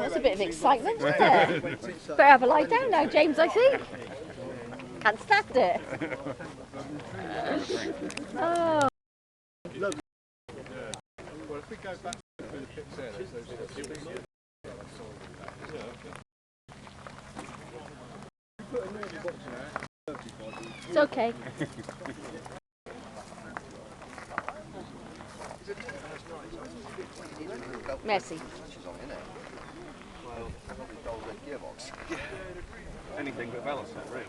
That's a bit of excitement, isn't it? Better have a lie down now, James, I think. Can't stand it. Oh. Well, if we go back through the pits there, there's those It's okay. Merci. anything but balance set, really.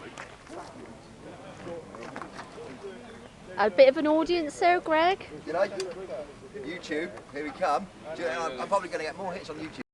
A bit of an audience there, Greg. You know, YouTube, here we come. I'm probably going to get more hits on YouTube.